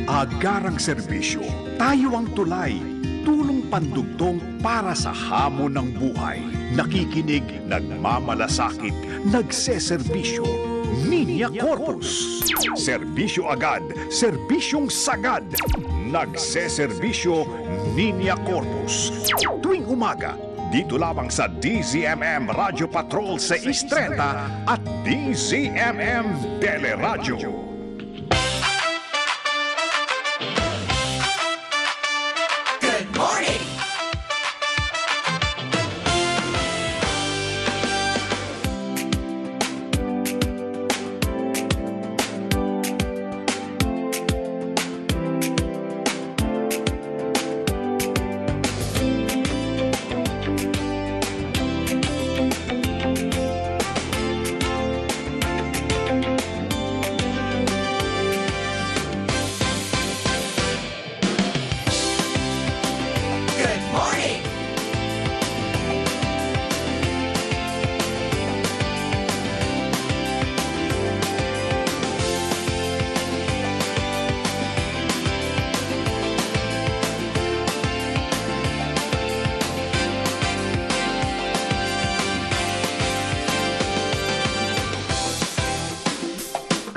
Agarang serbisyo, tayo ang tulay. Tulong pandugtong para sa hamon ng buhay. Nakikinig, nagmamalasakit, nagseserbisyo. Linya Corpus. Serbisyo agad, serbisyong sagad. Nagseserbisyo, Linya Corpus. Tuwing umaga, dito lamang sa DZMM Radio Patrol 630 at DZMM Teleradyo.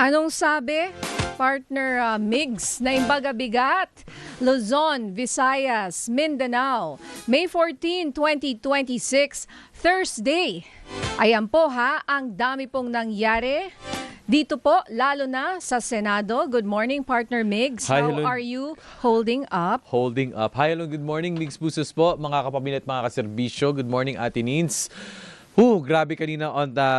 Anong sabi? Partner Migs na imbaga bigat, Luzon, Visayas, Mindanao, May 14, 2026, Thursday. Ayan po ha, ang dami pong nangyari. Dito po, lalo na sa Senado. Good morning, Partner Migs. Hi, How hello. are you holding up? Holding up. Hi, hello, good morning, Migs Busos po, mga kapamilya at mga kaserbisyo. Good morning, Ate Nins. Grabe kanina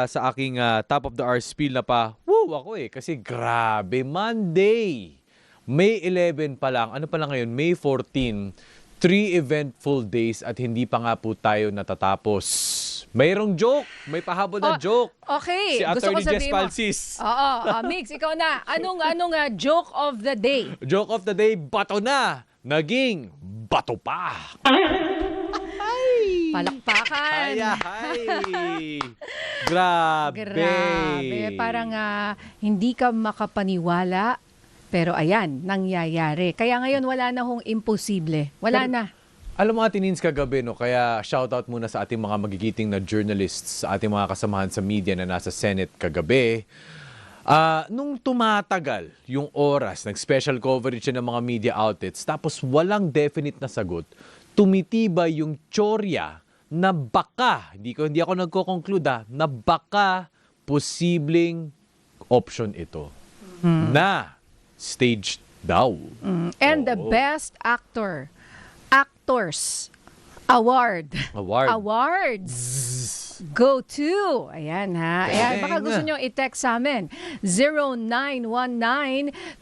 sa aking top of the hour spiel na pa. Ako kasi grabe, Monday. May 11 pa lang. Ano pa lang ngayon? May 14. 3 eventful days at hindi pa nga po tayo natatapos. Mayroong joke. May pahabol na joke. Okay. Si Gusto ko Attorney Jess sabihin mo. Palsis. Oo. Migs, ikaw na. Anong joke of the day? Joke of the day, bato na. Naging bato pa. Palakpakan. Ay. Grabe. Parang hindi ka makapaniwala. Pero ayan, nangyayari. Kaya ngayon wala na hong imposible. Wala na. Alam mo, Ate Nins, kagabi, no? Kaya shoutout muna sa ating mga magigiting na journalists, sa ating mga kasamahan sa media na nasa Senate kagabi. Nung tumatagal yung oras, nag-special coverage ng mga media outlets, tapos walang definite na sagot, tumitibay yung tsorya na baka, hindi ako nagko-conclude na baka posibleng option ito na staged daw. And the best actors awards go to, ayan ha, ayan, baka gusto nyo i-text sa amin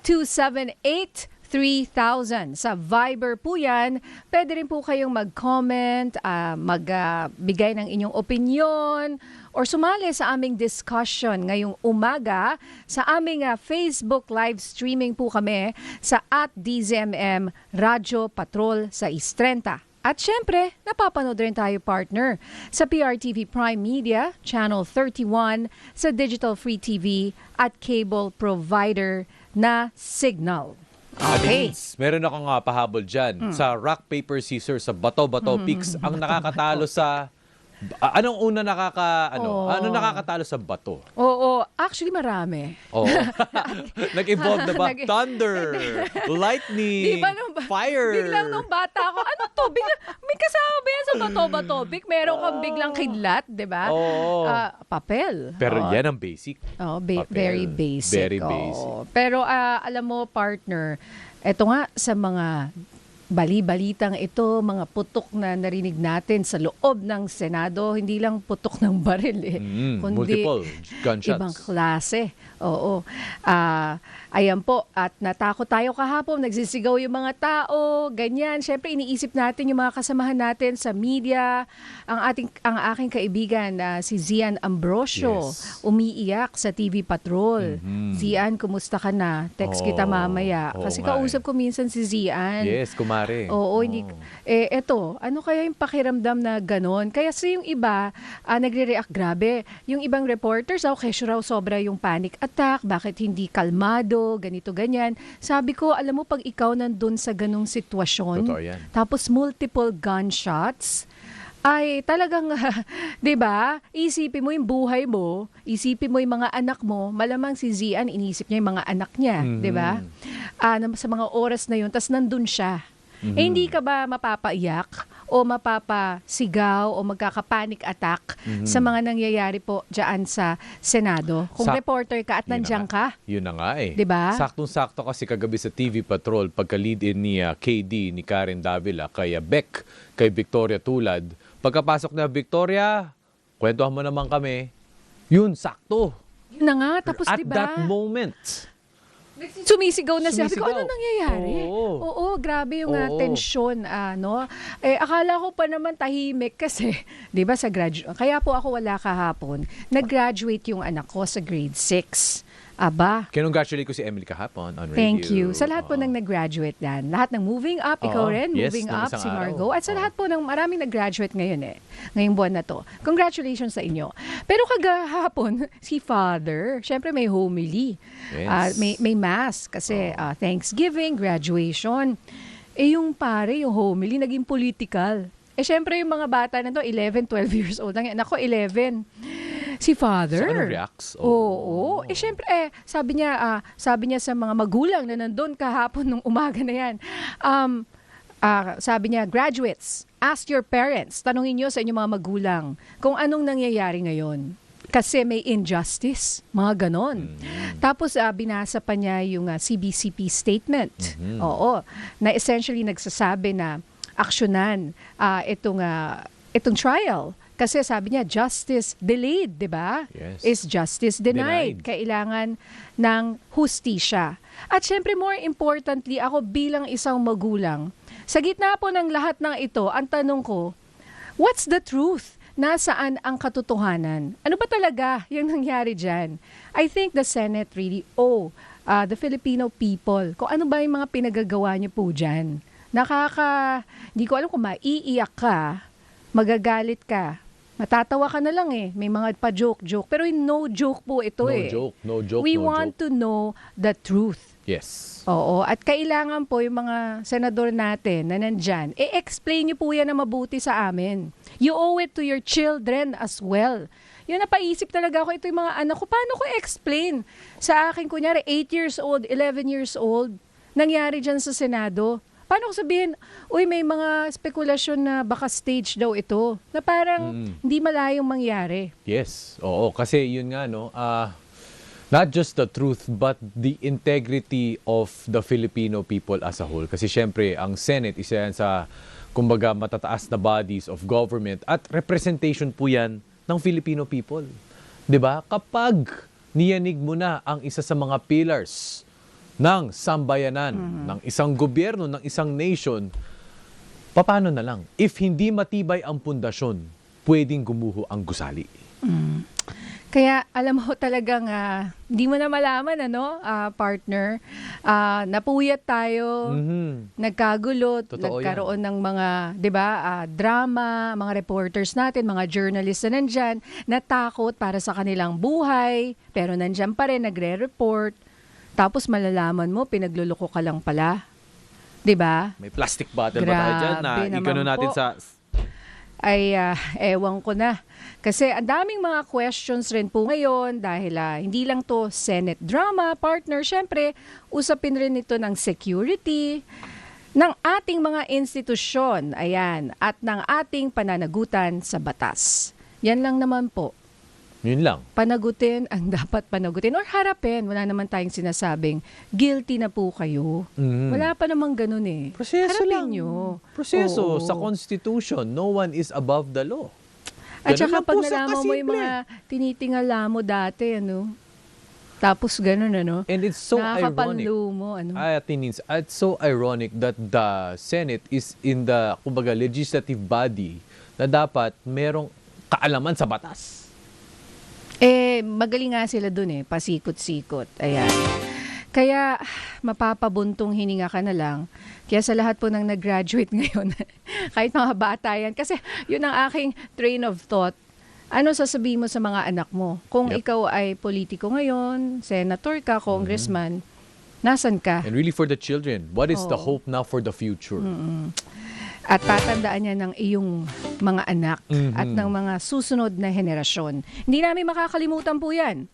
0919-278-3000 sa Viber po yan. Pwede rin po kayong mag-comment, magbigay ng inyong opinion or sumali sa aming discussion ngayong umaga sa aming Facebook live streaming po kami sa @DZMM Radyo Patrol sa 630. At syempre, napapanood rin tayo, partner, sa PRTV Prime Media, Channel 31, sa Digital Free TV at cable provider na Signal. Okay. Meron akong pahabol dyan. Sa rock, paper, scissors, sa bato-bato picks, ang nakakatalo sa... Anong una Anong nakakatalo sa bato? Oo, actually marami. Oo. Nag-evolve na ba? Thunder, lightning, fire. Biglang nung bata ako, ano to? May kasama ba yan sa bato-bato pick? Meron kang biglang kidlat, di ba? Oo. Papel. Pero yan ang basic. Very basic. Very basic. Pero alam mo, partner, eto nga sa mga bali-balitang ito, mga putok na narinig natin sa loob ng Senado, hindi lang putok ng baril kundi multiple gunshots. Ibang klase. Oo. Ayan po, at natakot tayo kahapon, nagsisigaw yung mga tao, ganyan. Siyempre, iniisip natin yung mga kasamahan natin sa media. Ang aking kaibigan, si Zian Ambrosio, umiiyak sa TV Patrol. Zian, kumusta ka na? Text kita mamaya. Kasi kausap ko minsan si Zian. Yes, kumain Mare. Oo, hindi. Eto, ano kaya yung pakiramdam na ganon? Kaya sa yung iba, nagre-react grabe. Yung ibang reporters, kesyo raw sobra yung panic attack, bakit hindi kalmado, ganito, ganyan. Sabi ko, alam mo, pag ikaw nandun sa ganong sitwasyon, Totoo yan. tapos multiple gunshots, ay talagang, 'di ba? Isipin mo yung buhay mo, isipin mo yung mga anak mo, malamang si Zian inisip niya yung mga anak niya, 'di ba? Sa mga oras na yun, tas nandun siya. Hindi ka ba mapapaiyak o mapapasigaw o magkaka-panic attack sa mga nangyayari po diyan sa Senado? Kung reporter ka at nandiyan ka, Yun na nga eh. 'di ba? Saktong-sakto kasi kagabi sa TV Patrol, pagka-lead-in ni KD, ni Karen Davila, kay Beck, kay Victoria Tulad. Pagkapasok na Victoria, kwentuhan mo naman kami. Yun, sakto. Yun na nga, tapos At 'di ba? that moment. Sumisigaw na siya. Sabi ko, Sumisigaw. ano nangyayari? Oo, grabe yung Oo. tensyon. Akala ko pa naman tahimik kasi, di ba, kaya po ako wala kahapon. Nag-graduate yung anak ko sa grade 6. Aba, Kinongratulate ko si Emily kahapon on radio. thank you. Sa lahat po ng nag-graduate dan. Lahat ng moving up, ikaw Oo. rin, Yes, moving nung up, isang si araw. Margo. At sa Oo. lahat po ng maraming nag-graduate ngayon ngayong buwan na to. Congratulations sa inyo. Pero kagahapon, si Father, syempre may homily. Yes. May mass kasi Thanksgiving, graduation. Yung pare, yung homily, naging political. Syempre yung mga bata na to, 11, 12 years old. Nako, 11. Si Father. So, ano reacts? Oo. Syempre, sabi niya sa mga magulang na nandun kahapon nung umaga na yan. Sabi niya, graduates, ask your parents, tanungin niyo sa inyong mga magulang kung anong nangyayari ngayon. Kasi may injustice, mga ganon. Tapos binasa pa niya yung CBCP statement. Oo. Na essentially nagsasabi na aksyonan itong trial. Kasi sabi niya, justice delayed, di ba? Yes. Is justice denied. Kailangan ng hustisya. At syempre, more importantly, ako bilang isang magulang, sa gitna po ng lahat ng ito, ang tanong ko, what's the truth? Nasaan ang katotohanan? Ano ba talaga yung nangyari dyan? I think the Senate really the Filipino people, kung ano ba yung mga pinagagawa niyo po dyan. Hindi ko alam kung maiiyak ka, magagalit ka, matatawa ka na lang may mga pa-joke-joke. Pero no joke po ito No joke. We want to know the truth. Yes. Oo, at kailangan po yung mga senador natin na nandyan, explain niyo po yan na mabuti sa amin. You owe it to your children as well. Yun, napaisip talaga ako, ito yung mga anak ko, paano ko explain sa akin, kunyari, 8 years old, 11 years old, nangyari dyan sa Senado. Paano ko sabihin, may mga spekulasyon na baka stage daw ito, na parang hindi malayong mangyari. Yes. Oo, kasi yun nga, no, not just the truth, but the integrity of the Filipino people as a whole. Kasi syempre, ang Senate, isa yan sa, kumbaga, matataas na bodies of government at representation po yan ng Filipino people. 'Di ba? Kapag niyanig mo na ang isa sa mga pillars ng sambayanan, ng isang gobyerno, ng isang nation, paano na lang? If hindi matibay ang pundasyon, pwedeng gumuho ang gusali. Kaya alam mo talagang hindi mo na malaman partner, napuyat tayo, nagkagulo, Totoo nagkaroon ng mga, 'di ba, drama, mga reporters natin, mga journalists na nandyan, natakot para sa kanilang buhay, pero nandyan pa rin nagre-report. Tapos malalaman mo pinagluloko ka lang pala. 'Di ba? May plastic bottle ba tayo dyan na Grabe igano naman natin po. sa... Ewan ko na. Kasi ang daming mga questions rin po ngayon dahil hindi lang to Senate drama, partner. Syempre, usapin rin ito ng security, ng ating mga institusyon, ayan, at ng ating pananagutan sa batas. Yan lang naman po. Yun lang. Panagutin ang dapat panagutin or harapin. Wala naman tayong sinasabing guilty na po kayo. Wala pa namang ganun Proseso harapin lang. nyo. Proseso Oo. sa Constitution. No one is above the law. At Ganun saka lang pag po sa nalaman mo yung kasimple. mga tinitingala mo dati, tapos ganun, And it's so ironic. nakakapanlo mo, It's so ironic that the Senate is in the, kumbaga, legislative body na dapat merong kaalaman sa batas. Magaling nga sila dun pasikot-sikot. Ayan. Kaya mapapabuntong hininga ka na lang. Kaya sa lahat po ng nag-graduate ngayon, kahit mga bata yan, kasi yun ang aking train of thought. Ano sasabihin mo sa mga anak mo? Kung Yep. ikaw ay politiko ngayon, senator ka, congressman, nasan ka? And really for the children, what is the Oo. hope now for the future? At tatandaan niya ng iyong mga anak at ng mga susunod na henerasyon. Hindi namin makakalimutan po yan.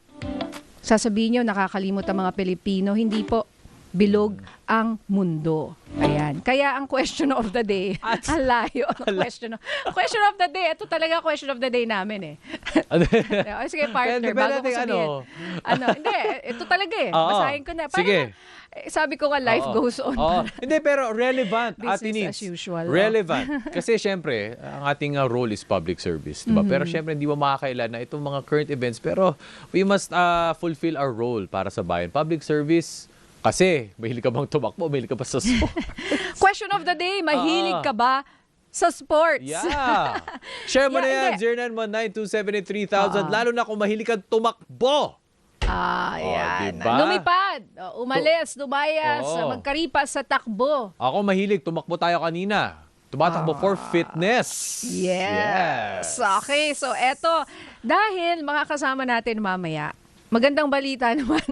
Sasabihin niyo, nakakalimot ang mga Pilipino. Hindi po, bilog ang mundo. Ayan. Kaya ang question of the day, ang layo ng question of the day. Ito talaga question of the day namin eh. Sige, partner, Depende bago ko natin sabihin. Hindi, ito talaga eh. Oo. Basahin ko na. Para Sige. sabi ko nga, life Oo. goes on. Oo. Hindi, pero relevant, Business Ate Nins. as usual. Relevant. Kasi syempre, ang ating role is public service. Diba? Pero syempre, hindi mo makakailan na itong mga current events. Pero we must fulfill our role para sa bayan. Public service, kasi mahilig ka bang tumakbo, mahilig ka ba sa sport? Question of the day, mahilig ka ba sa sports? Yeah. Share mo Yeah, na yan, 0919-278-3000. Lalo na kung mahilig ka tumakbo. Yan. Diba? Lumipad, umalis, lumayas, Oo. magkaripas sa takbo. Ako mahilig, tumakbo tayo kanina. Tumatakbo for fitness. Yes. Okay, so eto, dahil makakasama natin mamaya, magandang balita naman.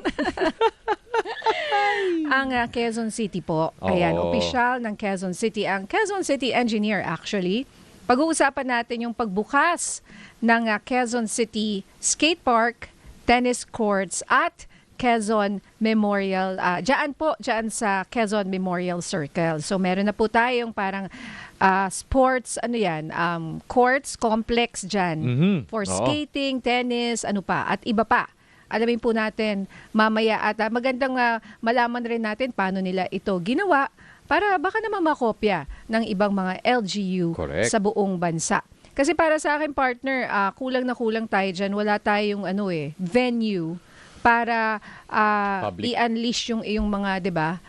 Ang Quezon City po. Ayan, Oo. opisyal ng Quezon City. Ang Quezon City engineer actually. Pag-uusapan natin yung pagbukas ng Quezon City Skate Park, tennis courts at Quezon Memorial. Diyan sa Quezon Memorial Circle. So meron na po tayong parang sports, courts, complex dyan. For Oo. skating, tennis, at iba pa. Alamin po natin mamaya at magandang malaman rin natin paano nila ito ginawa para baka naman makopya ng ibang mga LGU Correct. sa buong bansa. Kasi para sa akin, partner, kulang na kulang tayo dyan. Wala tayong venue para Public. i-unleash yung iyong mga, 'di ba?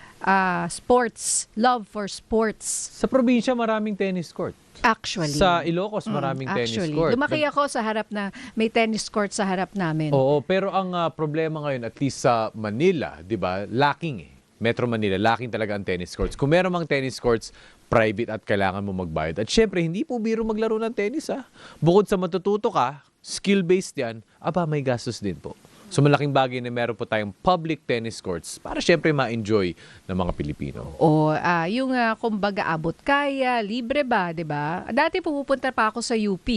Sports, love for sports. Sa probinsya, maraming tennis court. Actually. Sa Ilocos, maraming tennis court. Lumaki ako sa harap na may tennis court sa harap namin. Oo, pero ang problema ngayon, at least sa Manila, di ba, lacking eh. Metro Manila, lacking talaga ang tennis courts. Kung meron mang tennis courts, private at kailangan mo magbayad. At syempre, hindi po biro maglaro ng tennis ha. Bukod sa matututo ka, skill-based yan, may gastos din po. So malaking bagay na meron po tayong public tennis courts para syempre ma-enjoy ng mga Pilipino. Yung kumbaga abot kaya, libre ba, 'di ba? Dati pupunta pa ako sa UP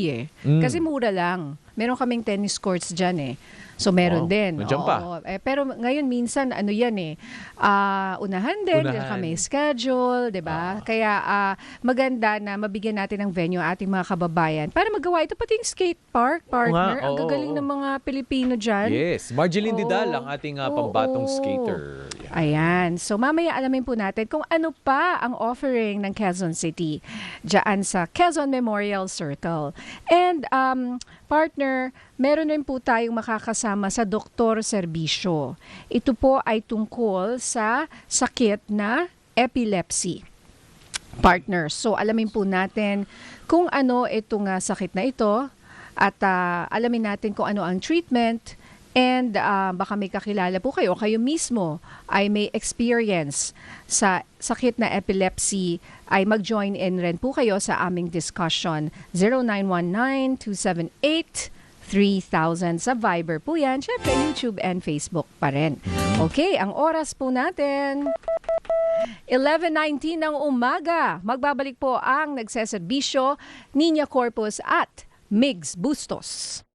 kasi mura lang. Meron kaming tennis courts diyan So meron din. Nandiyan pa. Pero ngayon minsan unahan din, Unahan. din kami schedule, 'di ba? Kaya maganda na mabigyan natin ng venue ang ating mga kababayan para magawa ito pati yung skate park, partner. Ang Oo, gagaling oo. ng mga Pilipino diyan. Yes, Marjeline Oo. Didal ang ating pambatong Oo. skater. Yan. Ayan. So mamaya alamin po natin kung ano pa ang offering ng Quezon City dyan sa Quezon Memorial Circle. And partner, meron rin po tayong makakasama sa Doktor Serbisyo. Ito po ay tungkol sa sakit na epilepsy. Partner, so alamin po natin kung ano itong sakit na ito at alamin natin kung ano ang treatment. And baka may kakilala po kayo, kayo mismo ay may experience sa sakit na epilepsy, ay mag-join in rin po kayo sa aming discussion. 0919-278-3000 sa Viber po yan. Syempre, YouTube and Facebook pa rin. Okay, ang oras po natin, 11:19 ng umaga. Magbabalik po ang nagseserbisyo, Niña Corpus at Migs Bustos.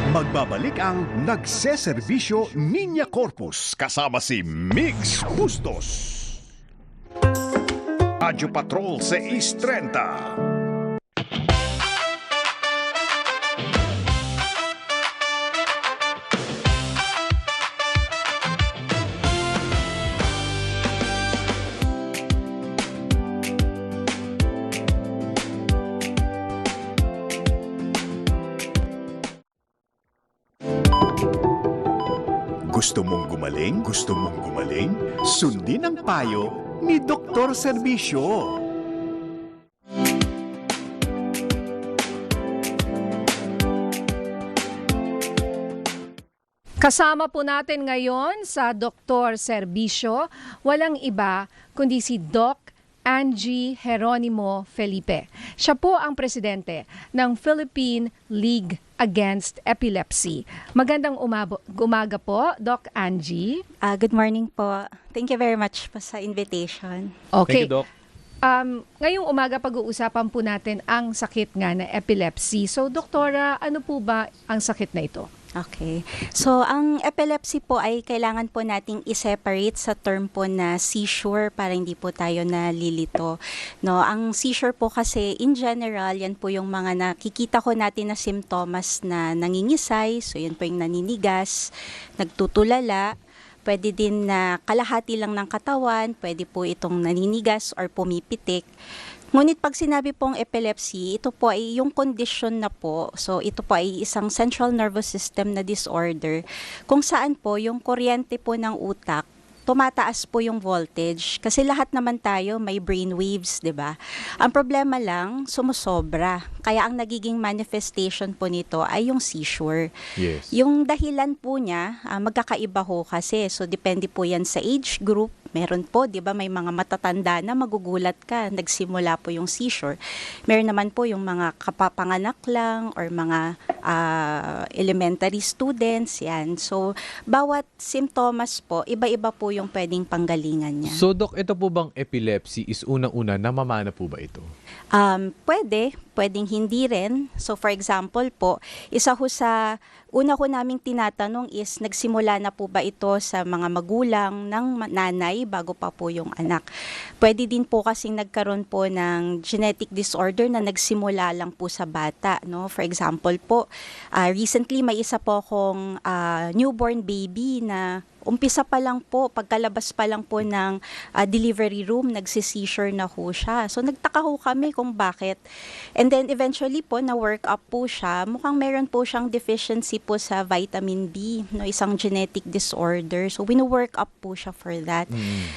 Magbabalik ang nagseserbisyo Niña Corpus kasama si Mix Bustos. Radyo Patrol 630. Gusto mong gumaling? Gusto mong gumaling? Sundin ang payo ni Doktor Serbisyo. Kasama po natin ngayon sa Doktor Serbisyo, walang iba kundi si Doc Angie Geronimo Felipe. Siya po ang presidente ng Philippine League Against Epilepsy. Magandang umaga po, Doc Angie. Good morning po. Thank you very much po sa invitation. Okay. Thank you, Doc. Ngayong umaga pag-uusapan po natin ang sakit nga na epilepsy. So, Doktora, ano po ba ang sakit na ito? Okay. So, ang epilepsy po ay kailangan po nating i-separate sa term po na seizure para hindi po tayo nalilito. No, ang seizure po kasi in general, yan po yung mga nakikita ko natin na simptomas na nangingisay. So, yan po yung naninigas, nagtutulala. Pwede din na kalahati lang ng katawan, pwede po itong naninigas or pumipitik. Ngunit pag sinabi pong epilepsy, ito po ay yung condition na po. So ito po ay isang central nervous system na disorder kung saan po yung kuryente po ng utak tumataas po yung voltage kasi lahat naman tayo may brain waves, 'di ba? Ang problema lang sumusobra. Kaya ang nagiging manifestation po nito ay yung seizure. Yes. Yung dahilan po niya magkakaiba ho kasi. So depende po 'yan sa age group. Meron po, 'di ba, may mga matatanda na magugulat ka, nagsimula po yung seizure. Meron naman po yung mga kapapanganak lang or mga elementary students, 'yan. So bawat simptomas po, iba-iba po yung pwedeng panggalingan niya. So, Doc, ito po bang epilepsy is unang-una, namamana po ba ito? Pwedeng hindi rin. So for example po, isa ho sa una ko naming tinatanong is nagsimula na po ba ito sa mga magulang ng nanay bago pa po yung anak. Pwede din po kasing nagkaroon po ng genetic disorder na nagsimula lang po sa bata, no? For example po, recently may isa po akong newborn baby na umpisa pa lang po, pagkalabas pa lang po ng delivery room, nagsi-seizure na ho siya. So nagtaka ho kami kung bakit. And then eventually po, na-work up po siya. Mukhang meron po siyang deficiency po sa vitamin B, no, isang genetic disorder. So wino-work up po siya for that.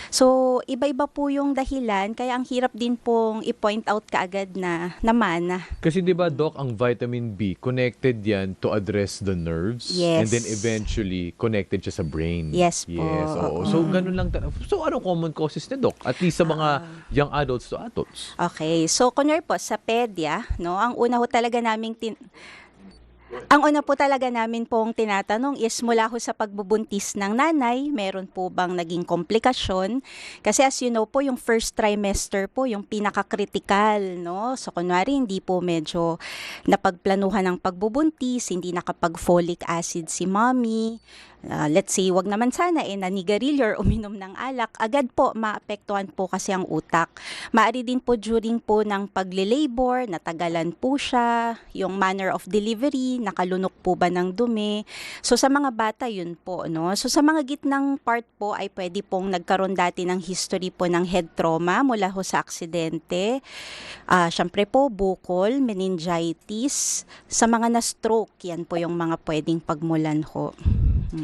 So iba-iba po yung dahilan, kaya ang hirap din pong i-point out kaagad na namana. Kasi di ba, Doc, ang vitamin B, connected yan to address the nerves. Yes. And then eventually, connected siya sa brain. Yes po. Yes, oo. So, ganun lang. So, anong common causes ni Doc? At least sa mga young adults to adults. Okay, so kunyari po sa pedya, no, ang una po talaga namin pong tinatanong is mula ho sa pagbubuntis ng nanay, meron po bang naging komplikasyon? Kasi as you know po, yung first trimester po, yung pinaka-critical, no? So kunwari, hindi po medyo napagplanuhan ng pagbubuntis, hindi nakapag-folic acid si mommy, let's say, wag naman sana nanigarilyo or uminom ng alak, agad po maapektuhan po kasi ang utak. Maari din po during po ng pagle-labor, natagalan po siya, yung manner of delivery, nakalunok po ba ng dumi. So sa mga bata yun po, no? So sa mga gitnang part po ay pwede pong nagkaroon dati ng history po ng head trauma mula ho sa aksidente. Syempre po, bukol, meningitis, sa mga na-stroke, yan po yung mga pwedeng pagmulan ho.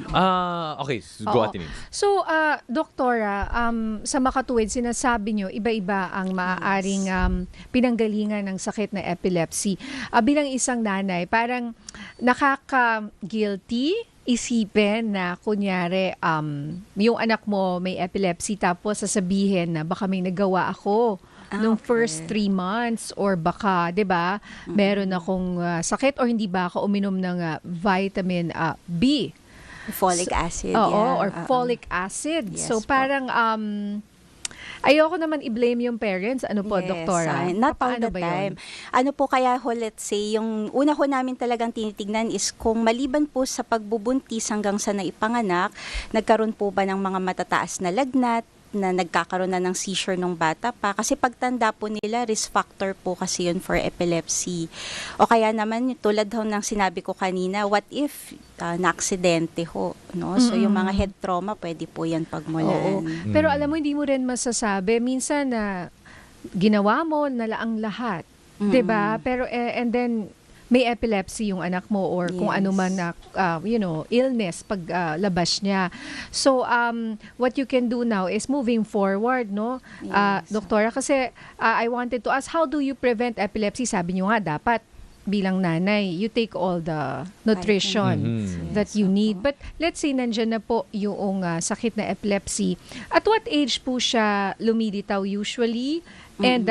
Okay. Go, Oo. Ate Nins. So, Doktora, sa makatuwid, sinasabi nyo, iba-iba ang maaaring pinanggalingan ng sakit na epilepsy. Bilang isang nanay, parang nakaka-guilty isipin na kunyari yung anak mo may epilepsy tapos sasabihin na baka may nagawa ako nung first 3 months or baka, 'di ba, meron akong sakit or hindi ba ako uminom ng vitamin B. Folic acid. Oo, yeah. or folic acid. Yes So po. parang ayoko naman i-blame yung parents. Ano po, Doktora? Not all Paano the ba time. yun? Ano po kaya ho, let's say, yung una ho namin talagang tinitignan is kung maliban po sa pagbubuntis hanggang sa naipanganak, nagkaroon po ba ng mga matataas na lagnat, na nagkakaroon na ng seizure ng bata pa. Kasi pagtanda po nila, risk factor po kasi yun for epilepsy. O kaya naman, tulad ho ng sinabi ko kanina, what if na-aksidente ho? No? So yung mga head trauma, pwede po yan pagmulan. Oo. Pero alam mo, hindi mo rin masasabi. Minsan na ginawa mo na ang lahat. 'Di ba? Pero and then may epilepsy yung anak mo or kung ano man na illness pag labas niya. So what you can do now is moving forward, no? Doktora, kasi I wanted to ask, how do you prevent epilepsy? Sabi niyo nga dapat bilang nanay, you take all the nutrition that you need. But let's say nandyan na po yung sakit na epilepsy. At what age po siya lumilitaw usually? And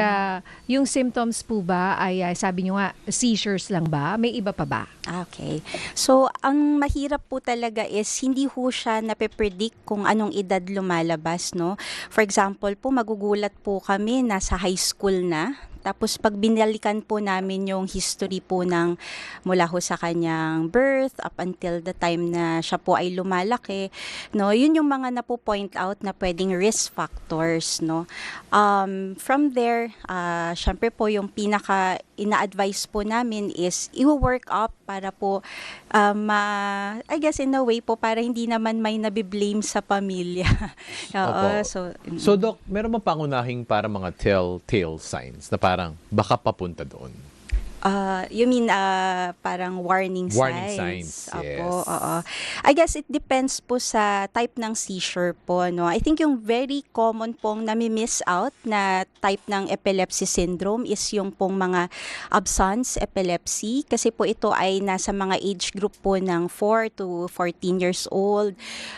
yung symptoms po ba ay sabi nyo nga, seizures lang ba? May iba pa ba? Okay. So, ang mahirap po talaga is hindi ho siya nape-predict kung anong edad lumalabas, no? For example po, magugulat po kami nasa high school na. Tapos pag binalikan po namin yung history po ng mula ho sa kanyang birth up until the time na siya po ay lumalaki, no, yun yung mga napo-point out na pwedeng risk factors, no. From there, syempre po yung pinaka ina-advise po namin is i-work up para po I guess in a way po para hindi naman may nabiblame sa pamilya. Oo, Opo. So, Doc, meron bang pangunahing para mga telltale signs na parang baka papunta doon? You mean parang warning signs? Warning signs, yes. Opo, oo. I guess it depends po sa type ng seizure po, no? I think yung very common pong nami-miss out na type ng epilepsy syndrome is yung pong mga absence epilepsy kasi po ito ay nasa mga age group po ng 4 to 14 years old,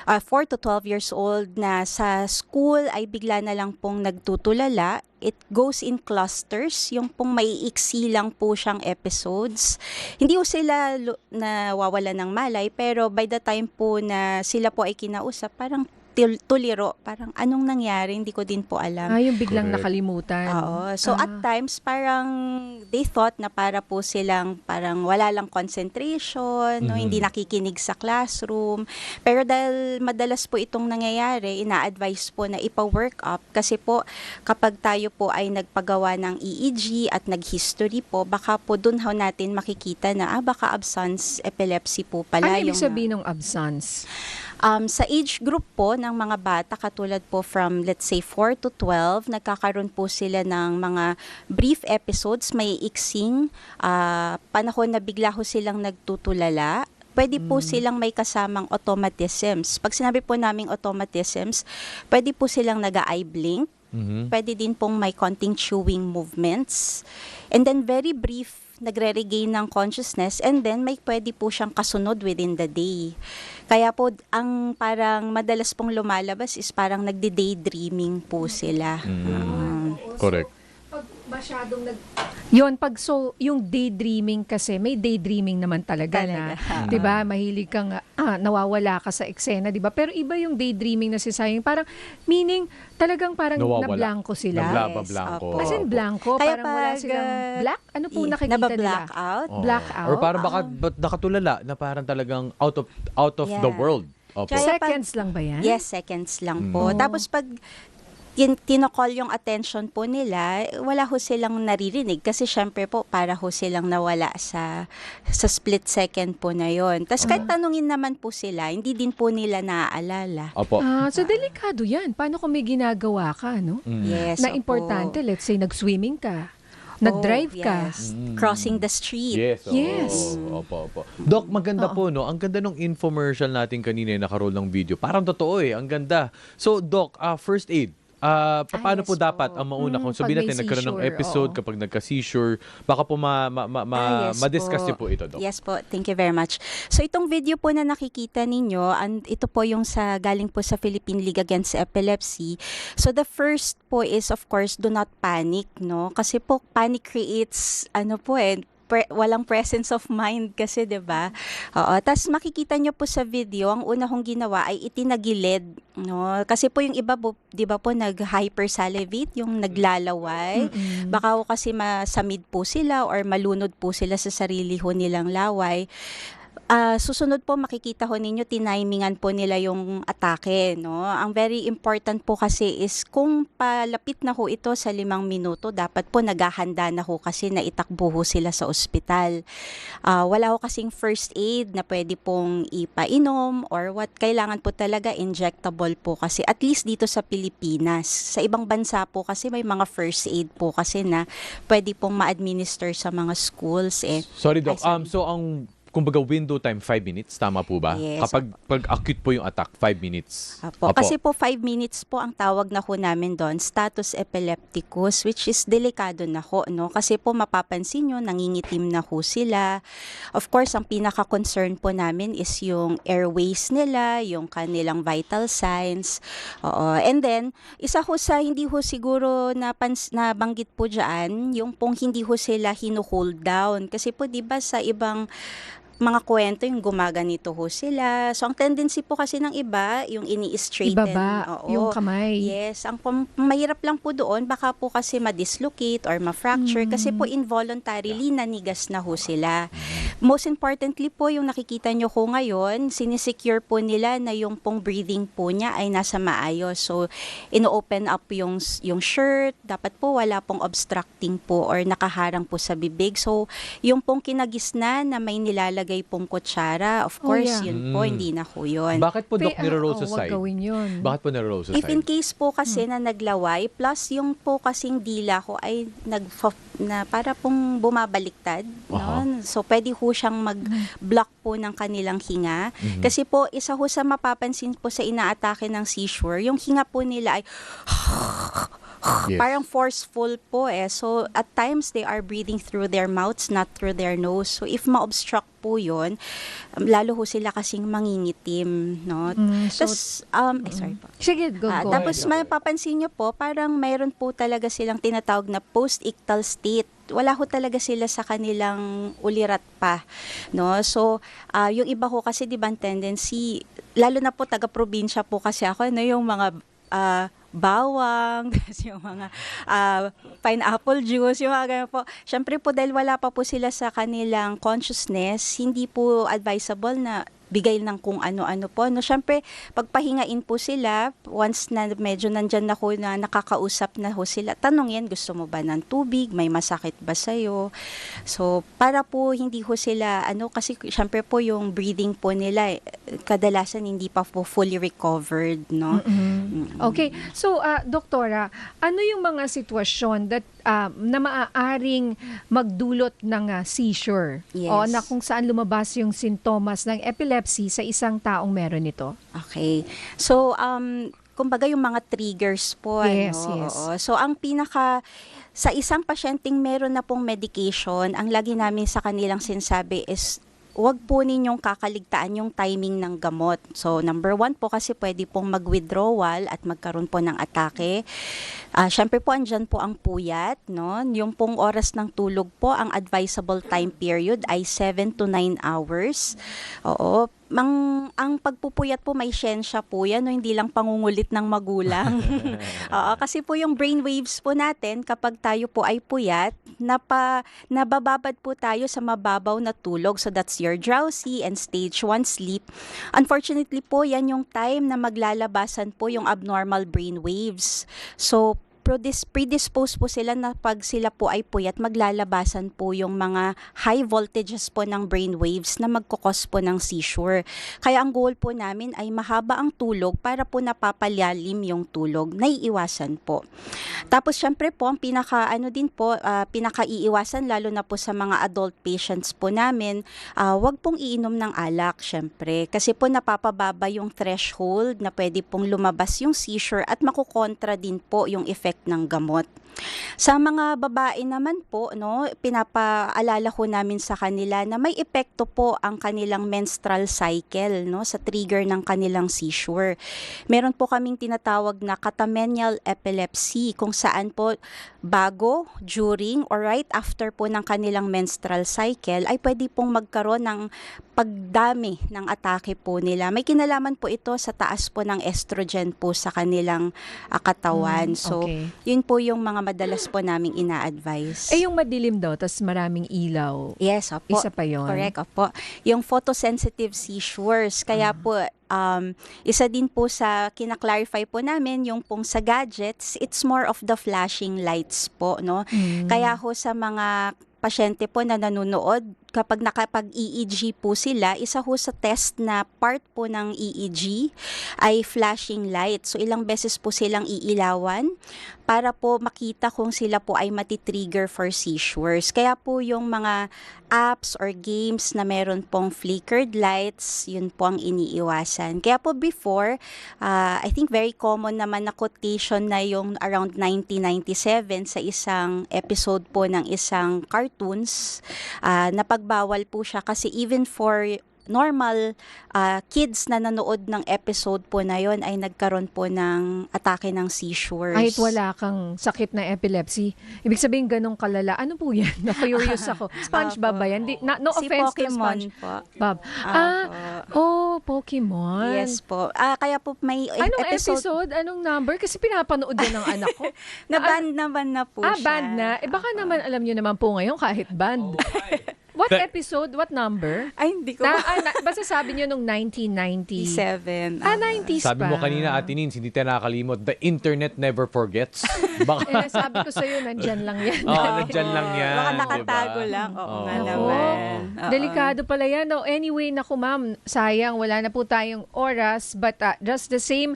4 to 12 years old na sa school ay bigla na lang pong nagtutulala. It goes in clusters, yung pong maiiksi lang po siyang episodes. Hindi po sila nawawala ng malay, pero by the time po na sila po ay kinausap, parang tuliro, parang anong nangyari, hindi ko din po alam. Yung biglang Correct. nakalimutan. Oo. So at times, parang they thought na para po silang parang wala lang concentration, no? Hindi nakikinig sa classroom. Pero dahil madalas po itong nangyayari, ina-advise po na ipa-work up kasi po kapag tayo po ay nagpagawa ng EEG at nag-history po, baka po dun ho natin makikita na baka absence epilepsy po pala. Ano ibig yung sabihin ng absence? Sa age group po ng mga bata, katulad po from let's say 4 to 12, nagkakaroon po sila ng mga brief episodes, may iksing, panahon na bigla ho silang nagtutulala. Pwede po silang may kasamang automatisms. Pag sinabi po naming automatisms, pwede po silang nag-eye blink, pwede din pong may konting chewing movements, and then very brief, nagre-regain ng consciousness, and then may pwede po siyang kasunod within the day. Kaya po, ang parang madalas pong lumalabas is parang nagde-daydreaming po sila. Correct. Pag masyadong yung daydreaming kasi, may daydreaming naman talaga. Na, 'di ba? Mahilig kang nawawala ka sa eksena, 'di ba? Pero iba yung daydreaming na sisayang, parang meaning talagang parang Nawawala. nablangko sila. Nablaba-blanko. Yes, opo. As in blanco, Kaya parang wala pag, silang black. Ano po nakikita nila? Naba-blackout. Oo. Blackout? Or parang baka nakatulala na parang talagang out of Yeah. the world. Opo. Kaya Seconds lang ba yan? Yes, seconds lang po. Tapos pag tinocall yung attention po nila, wala ho silang naririnig kasi syempre po para ho silang nawala sa split second po na yon. Tapos kahit tanungin naman po sila, hindi din po nila naaalala. Opo. So delikado yan. Paano kung may ginagawa ka, no? Yes, Na opo. importante, let's say nag-swimming ka, nag-drive ka. Yes. Crossing the street. Yes. oo. Yes. Opo. Doc, maganda po, no? Ang ganda ng infomercial natin kanina, nakaroll ng video. Parang totoo eh. Ang ganda. So, Doc, first aid. Paano yes po po. dapat ang mauna kung pag sabihin may natin nagkaroon ng seizure, episode oo. kapag nagka-seizure, baka po Yes ma-discuss po. niyo po ito, Doc. Yes po, thank you very much. So itong video po na nakikita ninyo, ito po yung galing po sa Philippine League Against Epilepsy. So the first po is of course, do not panic, no? Kasi po panic creates walang presence of mind kasi, 'di ba? Oo, tas makikita nyo po sa video, ang una kong ginawa ay itinagilid, no? Kasi po yung iba po, 'di ba po, nag-hypersalivate, yung naglalaway. Baka po kasi masamid po sila or malunod po sila sa sarili ho nilang laway. Susunod po makikita ho ninyo, tinimingan po nila yung atake, no? Ang very important po kasi is kung palapit na ho ito sa 5 minuto, dapat po naghahanda na ho kasi na itakbo ho sila sa ospital. Wala ho kasing first aid na pwede pong ipainom or what, kailangan po talaga injectable po kasi at least dito sa Pilipinas. Sa ibang bansa po kasi may mga first aid po kasi na pwede pong ma-administer sa mga schools eh. Sorry, Doc. Ay, sorry. So, ang kumbaga window time 5 minutes, tama po ba? Yes. Kapag pag acute po yung attack, 5 minutes. Apo. Kasi po 5 minutes po ang tawag na ho namin doon, status epilepticus, which is delikado na ho, no? Kasi po mapapansin nyo, nangingitim na ho sila. Of course, ang pinaka-concern po namin is yung airways nila, yung kanilang vital signs. Oo. And then, isa ho sa hindi ho siguro nabanggit po dyan, yung pong hindi ho sila hino-hold down. Kasi po, di ba, sa ibang mga kwento yung gumaganito ho sila. So, ang tendency po kasi ng iba, yung ini-straighten. Ibaba Oo. yung kamay. Yes. Ang mahirap lang po doon, baka po kasi ma-dislocate or ma-fracture kasi po involuntarily nanigas na ho sila. Most importantly po, yung nakikita nyo ko ngayon, sinisecure po nila na yung pong breathing po niya ay nasa maayos. So, ino-open up yung shirt. Dapat po wala pong obstructing po or nakaharang po sa bibig. So, yung pong kinagisna na may nilalagay pong kutsara, of Oh, course, yeah. yun po, hindi na ho yun. Bakit po, Doc, niro-roll sa Huwag side? gawin yun. Bakit po niro-roll sa If in side? case po kasi na naglaway, plus yung po kasing dila ko ay na para pong bumabaliktad. Aha. No? So, pwede ho siyang mag-block po ng kanilang hinga. Kasi po, isa ho sa mapapansin po sa inaatake ng seizure, yung hinga po nila ay Yes. parang forceful po eh. So, at times, they are breathing through their mouths, not through their nose. So, if ma-obstruct po yun, lalo ho sila kasing mangingitim. No? So, Tapos, sorry po. sige, go. Tapos mapapansin nyo po, parang mayroon po talaga silang tinatawag na post-ictal state. Wala ho talaga sila sa kanilang ulirat pa. No? So, yung iba ho kasi, di ba, tendency, lalo na po taga-probinsya po kasi ako, no, yung mga bawang, yung mga pineapple juice, yung mga ganyan po. Siyempre po, dahil wala pa po sila sa kanilang consciousness, hindi po advisable na bigay ng kung ano-ano po. No, syempre, pagpahingain po sila, once na medyo nandyan na ho na nakakausap na ho sila, tanong yan, gusto mo ba ng tubig? May masakit ba sa'yo? So, para po hindi ho sila, kasi syempre po yung breathing po nila, kadalasan hindi pa po fully recovered, no? Okay. So, Doktora, ano yung mga sitwasyon that na maaaring magdulot ng seizure? Yes. O na kung saan lumabas yung sintomas ng epilepsy sa isang taong meron ito? Okay. So, kumbaga yung mga triggers po. Yes, ano? yes. Oo. So, sa isang pasyenteng meron na pong medication, ang lagi namin sa kanilang sinasabi is, huwag po ninyong kakaligtaan yung timing ng gamot. So, number 1 po kasi pwede pong mag-withdrawal at magkaroon po ng atake. Siyempre po, andyan po ang puyat. No? Yung pong oras ng tulog po, ang advisable time period ay 7 to 9 hours. Oo. Ang pagpupuyat po may siyensya po yan, no? Hindi lang pangungulit ng magulang. Oo, kasi po yung brain waves po natin, kapag tayo po ay puyat, nabababad po tayo sa mababaw na tulog. So that's your drowsy and stage 1 sleep. Unfortunately po, yan yung time na maglalabasan po yung abnormal brain waves. So, predisposed po sila na pag sila po ay puyat, maglalabasan po yung mga high voltages po ng brain waves na magkukos po ng seizure. Kaya ang goal po namin ay mahaba ang tulog para po napapalalim yung tulog, naiiwasan po. Tapos syempre po, ang pinaka-iiwasan lalo na po sa mga adult patients po namin, wag pong iinom ng alak syempre. Kasi po napapababa yung threshold na pwede pong lumabas yung seizure at makukontra din po yung effect ng gamot. Sa mga babae naman po, no, pinapaalala ko namin sa kanila na may epekto po ang kanilang menstrual cycle, no, sa trigger ng kanilang seizure. Meron po kaming tinatawag na catamenial epilepsy, kung saan po bago, during, or right after po ng kanilang menstrual cycle ay pwede pong magkaroon ng pagdami ng atake po nila. May kinalaman po ito sa taas po ng estrogen po sa kanilang katawan. So, okay. yun po yung mga madalas po naming ina-advise. Yung madilim daw, tas maraming ilaw. Yes, opo. Isa pa yun. Correct, opo. Yung photosensitive seizures, kaya po, isa din po sa kinaklarify po namin, yung pong sa gadgets, it's more of the flashing lights po, no? Kaya ho sa mga pasyente po na nanonood, kapag nakapag-EEG po sila, isa ho sa test na part po ng EEG ay flashing light. So ilang beses po silang iilawan para po makita kung sila po ay matitrigger for seizures. Kaya po yung mga apps or games na meron pong flickered lights, yun po ang iniiwasan. Kaya po before, I think very common naman na quotation na yung around 1997 sa isang episode po ng isang cartoons, napagbawal po siya kasi even for normal kids na nanood ng episode po na yon ay nagkaroon po ng atake ng seizures. Kahit wala kang sakit na epilepsy. Ibig sabihin ganong kalala. Ano po yan? Na-curious ako. SpongeBob ba yan? No Si offense to Pokemon SpongeBob. po. Pokemon. Yes po. Kaya po may Anong episode? Anong number? Kasi pinapanood yan ng anak ko. Na-ban naman na po siya. Band na. Baka naman alam nyo naman po ngayon kahit band. What episode? What number? Ay, hindi ko Basta sabi nyo nung 1990. 7. 90s Sabi pa. mo kanina, Ate Nins, hindi tayo nakakalimot, the internet never forgets. Baka, Sabi ko sa'yo, nandyan lang yan. nandyan lang yan. Baka nakatago diba? lang. Oo nga Oo. naman. Oo. Delikado pala yan. No, anyway, naku ma'am, sayang, wala na po tayong oras. But just the same,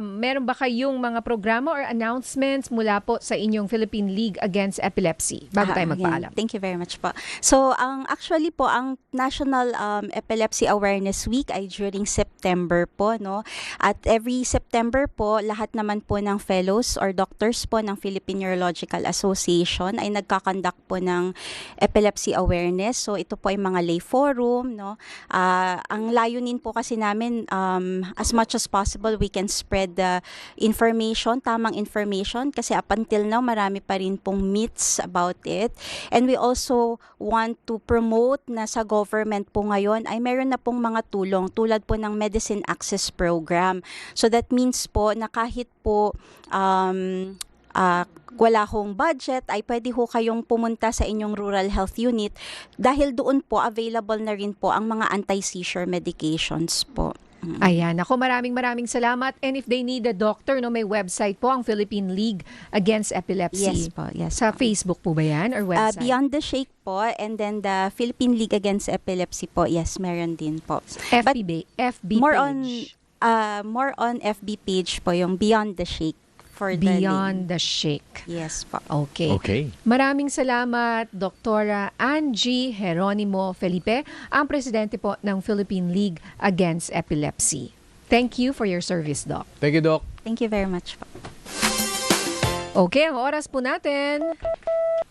meron ba kayong mga programa or announcements mula po sa inyong Philippine League Against Epilepsy? Bago tayo magpaalam. Again, thank you very much po. So, actually po, ang National Epilepsy Awareness Week ay during September po, no? At every September po, lahat naman po ng fellows or doctors po ng Philippine Neurological Association ay nagkakandak po ng epilepsy awareness. So, ito po ay mga lay forum, no? Ang layunin po kasi namin, as much as possible, we can spread the information, tamang information, kasi up until now, marami pa rin pong myths about it. And we also want to promote na sa government po ngayon ay meron na pong mga tulong tulad po ng Medicine Access Program. So that means po na kahit po wala hong budget ay pwede ho kayong pumunta sa inyong rural health unit dahil doon po available na rin po ang mga anti-seizure medications po. Ayan, ako maraming salamat. And if they need a doctor, no, may website po ang Philippine League Against Epilepsy. Yes po, yes. Sa Facebook po ba yan or website? Beyond the Shake po, and then the Philippine League Against Epilepsy po, yes, meron din po. FB more page. More on FB page po, yung Beyond the Shake for Beyond the the Shake. Yes po. Okay. Okay. Maraming salamat, Doktora Angie Geronimo Felipe, ang presidente po ng Philippine League Against Epilepsy. Thank you for your service, Doc. Thank you, Doc. Thank you very much po. Okay, ang oras po natin,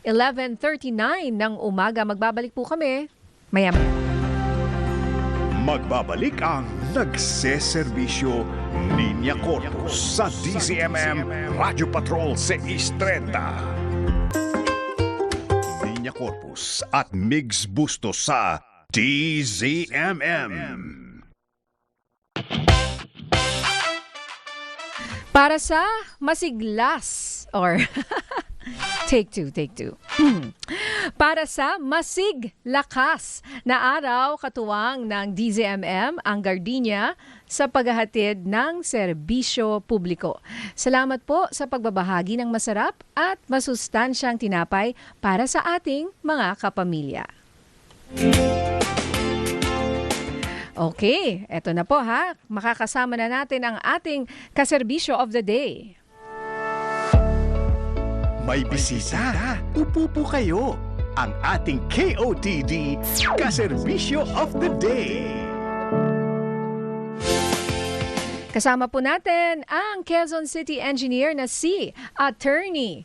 11:39 ng umaga. Magbabalik po kami maya. Magbabalik ang nagseserbisyo Linya Corpus sa DZMM Radio Patrol 630. Linya Corpus at Migs Bustos sa DZMM. Para sa masiglas or take two. Para sa masig lakas na araw katuwang ng DZMM ang Gardenia sa paghahatid ng serbisyo publiko. Salamat po sa pagbabahagi ng masarap at masustansyang tinapay para sa ating mga kapamilya. Okay, eto na po ha. Makakasama na natin ang ating kaserbisyo of the day. May bisita. Upo po kayo. Ang ating KOTD Kaserbisyo of the Day. Kasama po natin ang Quezon City Engineer na si Attorney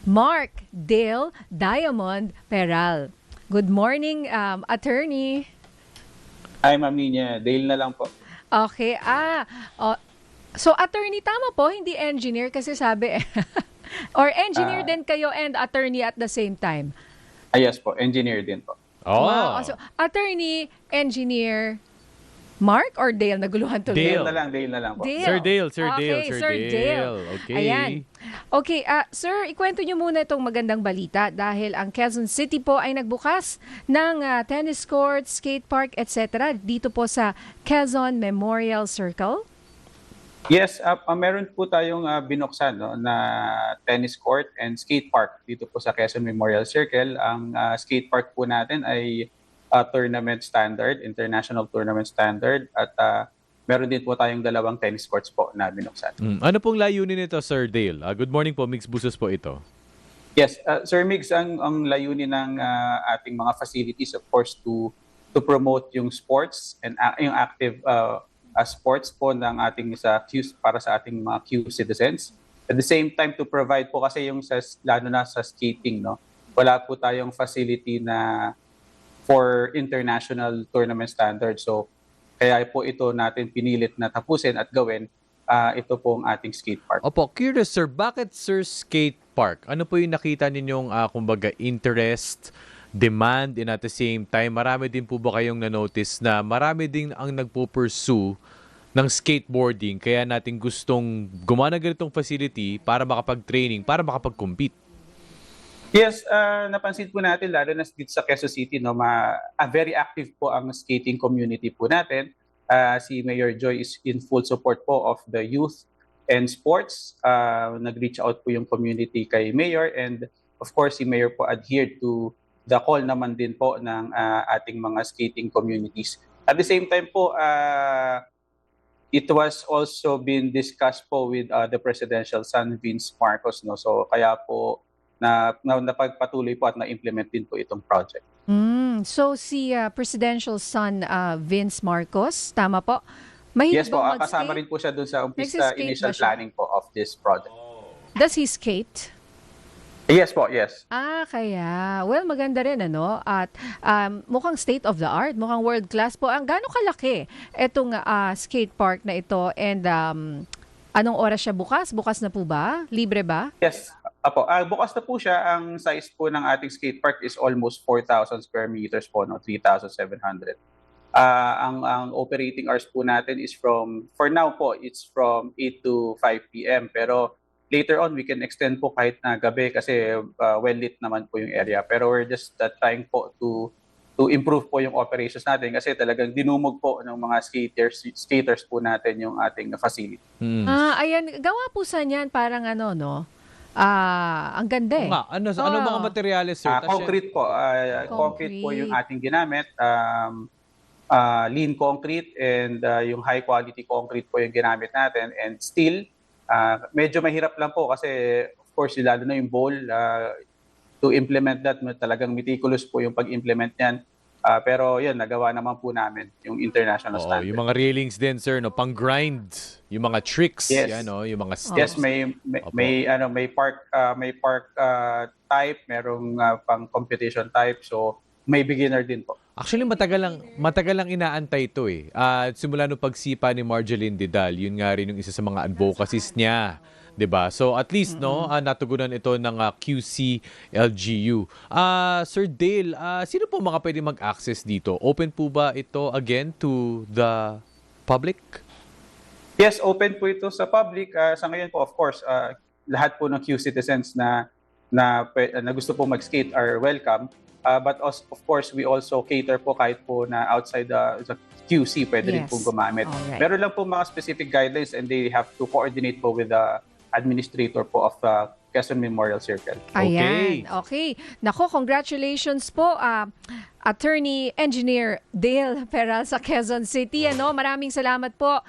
Mark Dale Diamond Peral. Good morning, Attorney. Hi, Ma'am Nina. Dale na lang po. Okay, so Attorney, tama po, hindi engineer kasi sabi or engineer din kayo and attorney at the same time. Yes po. Engineer din po. Oh. Wow. So, Attorney, Engineer, Mark or Dale? Naguluhan to. Dale. Dale na lang po. Dale. Sir Dale, Sir Okay, Dale, Sir Dale. Okay. Ayan. Okay, sir, ikwento niyo muna itong magandang balita dahil ang Quezon City po ay nagbukas ng tennis court, skate park, etc. dito po sa Quezon Memorial Circle. Yes, meron po tayong binuksan na tennis court and skate park dito po sa Quezon Memorial Circle. Ang skate park po natin ay tournament standard, international tournament standard. At meron din po tayong 2 tennis courts po na binuksan. Ano pong layunin nito, Sir Dale? Good morning po, Mix Busos po ito. Yes, Sir Migs, ang layunin ng ating mga facilities, of course, to promote yung sports and yung active sports po ng ating para sa ating mga Q citizens. At the same time, to provide po kasi yung lalo na sa skating, no, wala po tayong facility na for international tournament standards. So, kaya po ito natin pinilit na tapusin at gawin ito pong ating skate park. Opo, curious sir, bakit Sir Skate Park? Ano po yung nakita ninyong kumbaga interest, demand, and at the same time, marami din po ba kayong na-notice na marami din ang nagpo-pursue ng skateboarding kaya natin gustong gumawa ng ganitong facility para makapag-training, para makapag-compete? Yes, napansin po natin lalo na dito sa Quezon City, no, very active po ang skating community po natin. Si Mayor Joy is in full support po of the youth and sports. Nag-reach out po yung community kay Mayor, and of course si Mayor po adhered to the call naman din po ng ating mga skating communities. At the same time po, it was also been discussed po with the presidential son, Vince Marcos, no. So kaya po na napagpatuloy po at na-implement din po itong project. So si presidential son Vince Marcos, tama po? Mahilig Yes po, bang kasama mag-skate? rin po siya dun sa Nagsiskate initial ba siya? planning po of this project. Does he skate? Yes po, yes. Kaya. Well, maganda rin, ano? At mukhang state of the art, mukhang world class po. Ang gaano kalaki itong skate park na ito, and anong oras siya bukas? Bukas na po ba? Libre ba? Yes. Apo, bukas na po siya. Ang size po ng ating skate park is almost 4,000 square meters po, no? 3,700. Ang operating hours po natin is for now po, it's from 8 to 5 p.m. Pero later on, we can extend po kahit na gabi kasi well-lit naman po yung area. Pero we're just trying po to improve po yung operations natin kasi talagang dinumog po ng mga skaters po natin yung ating facility. Ayan, gawa po sa niyan parang ano, no? Ang ganda eh. Ano mga materyales, sir? Concrete po. Concrete po yung ating ginamit. Lean concrete and yung high quality concrete po yung ginamit natin. And steel, medyo mahirap lang po kasi of course, lalo na yung bowl, to implement that, talagang meticulous po yung pag-implement niyan. Pero yun, nagawa naman po namin yung international standard. Yung mga railings din, sir, no, pang-grind, yung mga tricks, Yes. yan, no, yung mga Yes, steps. may park type, merong pang competition type, so may beginner din po. Actually, matagal lang inaantay ito eh. Simula nung pagsipa ni Marjeline Didal, yun nga rin yung isa sa mga advocacies niya. 'Di ba? So at least natugunan ito ng QC LGU. Sir Dale, sino po mga pwede mag-access dito? Open po ba ito again to the public? Yes, open po ito sa public. Sa ngayon po, of course, lahat po ng Q citizens na gusto po mag-skate are welcome. But of course, we also cater po kahit po na outside the QC, pwede rin Yes. po gumamit. Alright. Meron lang po mga specific guidelines and they have to coordinate po with the administrator po of the Quezon Memorial Circle. Ayan. Okay. Nako, congratulations po, Attorney Engineer Dale Peral sa Quezon City. Maraming salamat po.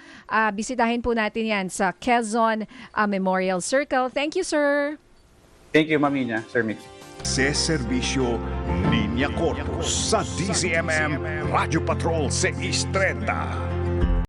Bisitahin po natin yan sa Quezon Memorial Circle. Thank you, sir. Thank you, Ma'am Nina, Sir Mix. Se Servicio Linya Corpus sa DZMM Radio Patrol 630.